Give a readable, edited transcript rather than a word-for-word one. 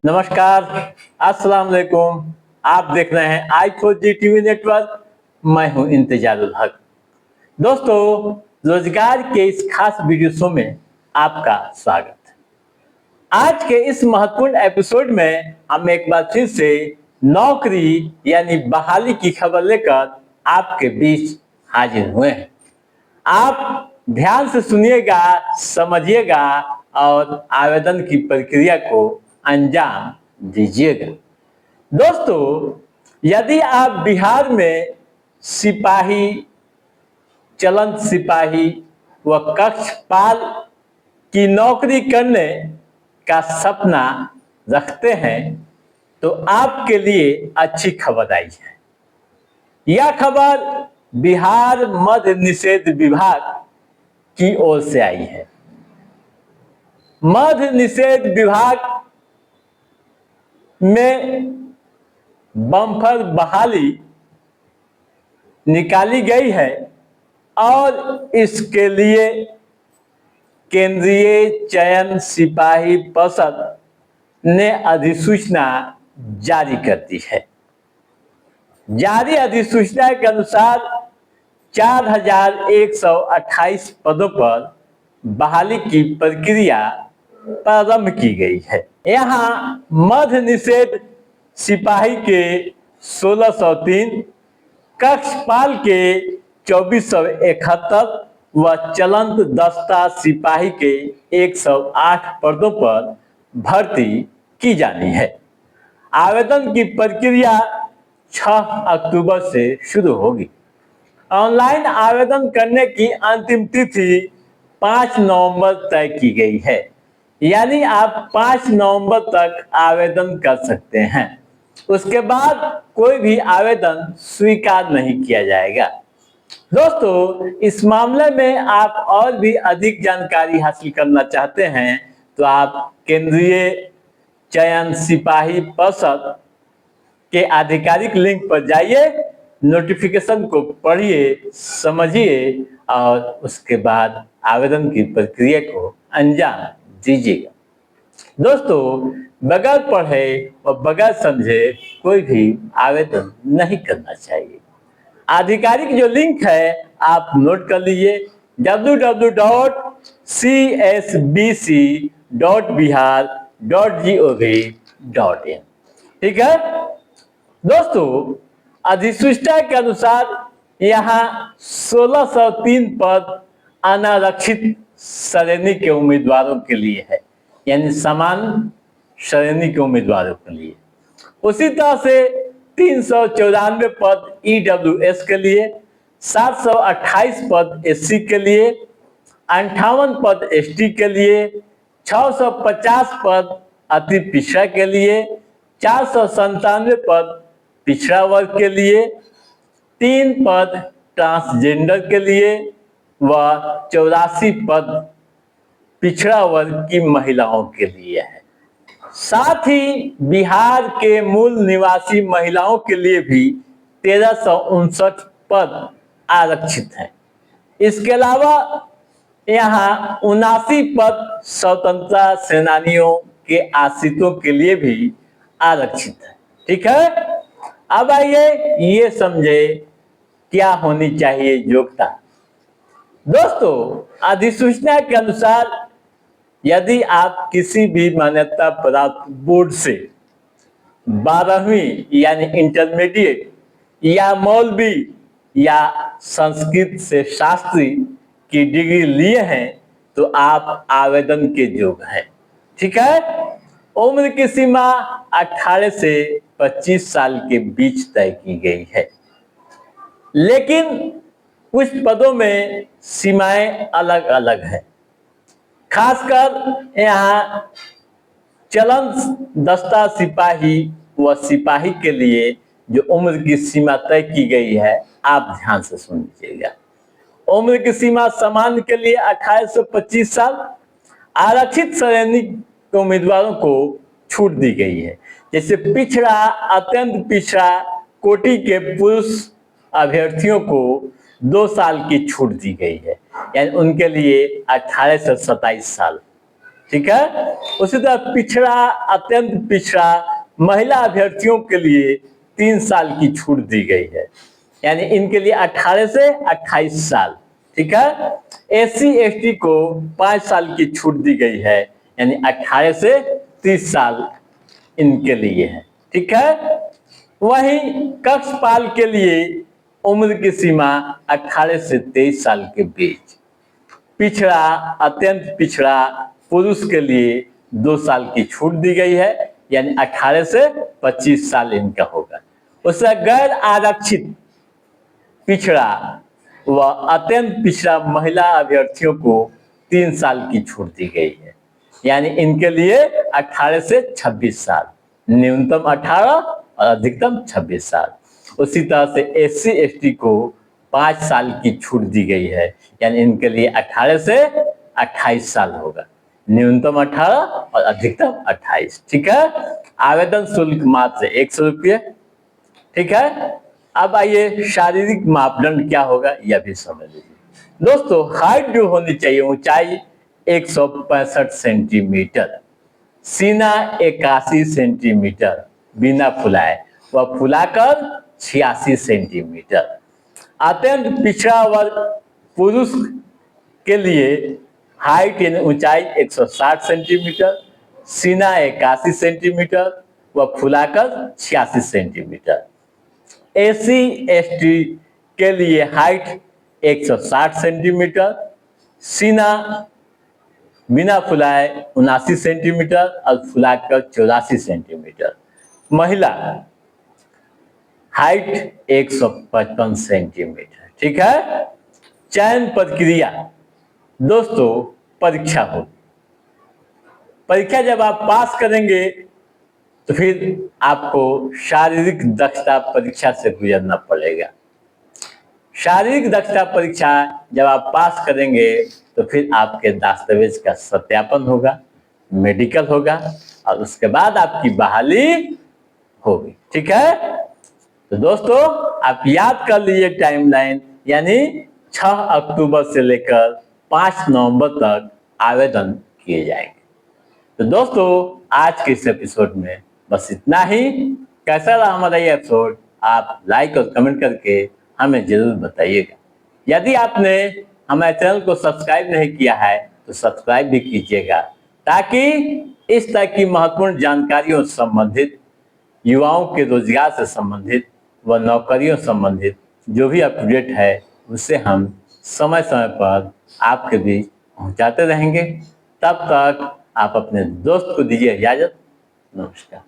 नमस्कार, अस्सलाम वालेकुम। आप देख रहे हैं i4G टीवी नेटवर्क। मैं हूं इंतजारुल हक। दोस्तों, रोजगार के इस खास वीडियो शो में आपका स्वागत है। आज के इस महत्वपूर्ण एपिसोड में हम एक बार फिर से नौकरी यानी बहाली की खबर लेकर आपके बीच हाजिर हुए हैं। आप ध्यान से सुनिएगा, समझिएगा और आवेदन की प्रक्रिया को अंजाम दीजिएगा। दोस्तों, यदि आप बिहार में सिपाही, चलंत सिपाही व कक्षपाल की नौकरी करने का सपना रखते हैं तो आपके लिए अच्छी खबर आई है। यह खबर बिहार मद्य निषेध विभाग की ओर से आई है। मद्य निषेध विभाग में बम्पर बहाली निकाली गई है और इसके लिए केंद्रीय चयन सिपाही परिषद ने अधिसूचना जारी कर दी है। जारी अधिसूचना के अनुसार 4128 पदों पर बहाली की प्रक्रिया प्रारंभ की गई है। यहाँ मद्य निषेध सिपाही के 1603, कक्षपाल के 2471 व चलंत दस्ता सिपाही के 108 पदों पर भर्ती की जानी है। आवेदन की प्रक्रिया 6 अक्टूबर से शुरू होगी। ऑनलाइन आवेदन करने की अंतिम तिथि 5 नवंबर तय की गई है, यानी आप 5 नवंबर तक आवेदन कर सकते हैं। उसके बाद कोई भी आवेदन स्वीकार नहीं किया जाएगा। दोस्तों, इस मामले में आप और भी अधिक जानकारी हासिल करना चाहते हैं तो आप केंद्रीय चयन सिपाही परिषद के आधिकारिक लिंक पर जाइए, नोटिफिकेशन को पढ़िए, समझिए और उसके बाद आवेदन की प्रक्रिया को अंजाम दीजिएगा। दोस्तों, बगैर पढ़े और बगैर समझे कोई भी आवेदन नहीं करना चाहिए। आधिकारिक जो लिंक है आप नोट कर लीजिए, www.csbc.bihar.gov.in। ठीक है दोस्तों, अधिसूचना के अनुसार यहाँ 1603 पद अनारक्षित श्रेणी के उम्मीदवारों के लिए है, यानी समान श्रेणी के उम्मीदवारों के लिए। उसी तरह से 394 पद EWS के लिए, 728 पद SC के लिए, 58 पद ST के लिए, 650 पद अति पिछड़ा के लिए, 497 पद पिछड़ा वर्ग के लिए, 3 पद ट्रांसजेंडर के लिए व 84 पद पिछड़ा वर्ग की महिलाओं के लिए है। साथ ही बिहार के मूल निवासी महिलाओं के लिए भी 1359 पद आरक्षित हैं। इसके अलावा यहाँ 79 पद स्वतंत्रता सेनानियों के आश्रितों के लिए भी आरक्षित है। ठीक है, अब आइए ये समझे क्या होनी चाहिए योग्यता। दोस्तों, अधिसूचना के अनुसार यदि आप किसी भी मान्यता प्राप्त बोर्ड से 12वीं यानी इंटरमीडिएट या मौलवी या संस्कृत से शास्त्री की डिग्री लिए हैं तो आप आवेदन के योग्य हैं। ठीक है, उम्र की सीमा 18 से 25 साल के बीच तय की गई है, लेकिन कुछ पदों में सीमाएं अलग अलग हैं। खासकर यहाँ चलंत दस्ता सिपाही व सिपाही के लिए जो उम्र की सीमा तय की गई है, आप ध्यान से सुन लीजिएगा। उम्र की सीमा सामान्य के लिए 18 से 25 साल, आरक्षित श्रेणी के उम्मीदवारों को छूट दी गई है। जैसे पिछड़ा, अत्यंत पिछड़ा कोटि के पुरुष अभ्यर्थियों को 2 साल की छूट दी गई है, यानी उनके लिए 18 से 27 साल ठीक है। उसी तरह पिछड़ा, अत्यंत पिछड़ा महिला अभ्यर्थियों के लिए 3 साल की छूट दी गई है, यानी इनके लिए 18 से 28 साल, ठीक है। एससी एसटी को 5 साल की छूट दी गई है, यानी 18 से 30 साल इनके लिए है, ठीक है। वहीं कक्षपाल के लिए उम्र की सीमा 18 से 23 साल के बीच। पिछड़ा, अत्यंत पिछड़ा पुरुष के लिए 2 साल की छूट दी गई है, यानी 18 से 25 साल इनका होगा। उससे गैर आरक्षित पिछड़ा व अत्यंत पिछड़ा महिला अभ्यर्थियों को 3 साल की छूट दी गई है, यानी इनके लिए 18 से 26 साल, न्यूनतम 18 और अधिकतम 26 साल। उसी तरह से एससी एसटी को 5 साल की छूट दी गई है, यानी इनके लिए 18 से 28 साल होगा, न्यूनतम 18 और अधिकतम 28, ठीक है। आवेदन शुल्क मात्र 100 रुपये, ठीक है। अब आइए शारीरिक मापदंड क्या होगा यह भी समझ लीजिए। दोस्तों, हाइट जो होनी चाहिए, ऊंचाई 165 सेंटीमीटर, सीना 81 सेंटीमीटर बिना फुलाए व फुलाकर 86 सेंटीमीटर। अत्यंत पिछड़ा वर्ग पुरुष के लिए हाइट यानी ऊंचाई 160 सेंटीमीटर, सीना 81 सेंटीमीटर व फुलाकर 86 सेंटीमीटर। एससी एसटी के लिए हाइट 160 सेंटीमीटर, सीना बिना फुलाए 79 सेंटीमीटर और फुलाकर 84 सेंटीमीटर। महिला हाइट 155 सेंटीमीटर, ठीक है। चयन प्रक्रिया, दोस्तों परीक्षा होगी। परीक्षा जब आप पास करेंगे तो फिर आपको शारीरिक दक्षता परीक्षा से गुजरना पड़ेगा। शारीरिक दक्षता परीक्षा जब आप पास करेंगे तो फिर आपके दस्तावेज का सत्यापन होगा, मेडिकल होगा और उसके बाद आपकी बहाली होगी, ठीक है। तो दोस्तों आप याद कर लीजिए टाइमलाइन, यानी 6 अक्टूबर से लेकर 5 नवंबर तक आवेदन किए जाएंगे। तो दोस्तों आज के इस एपिसोड में बस इतना ही। कैसा रहा हमारा ये एपिसोड, आप लाइक और कमेंट करके हमें जरूर बताइएगा। यदि आपने हमारे चैनल को सब्सक्राइब नहीं किया है तो सब्सक्राइब भी कीजिएगा, ताकि इस तरह की महत्वपूर्ण जानकारियों से संबंधित, युवाओं के रोजगार से संबंधित व नौकरियों संबंधित जो भी अपडेट है उससे हम समय समय पर आपके बीच पहुंचाते रहेंगे। तब तक आप अपने दोस्त को दीजिए इजाजत। नमस्कार।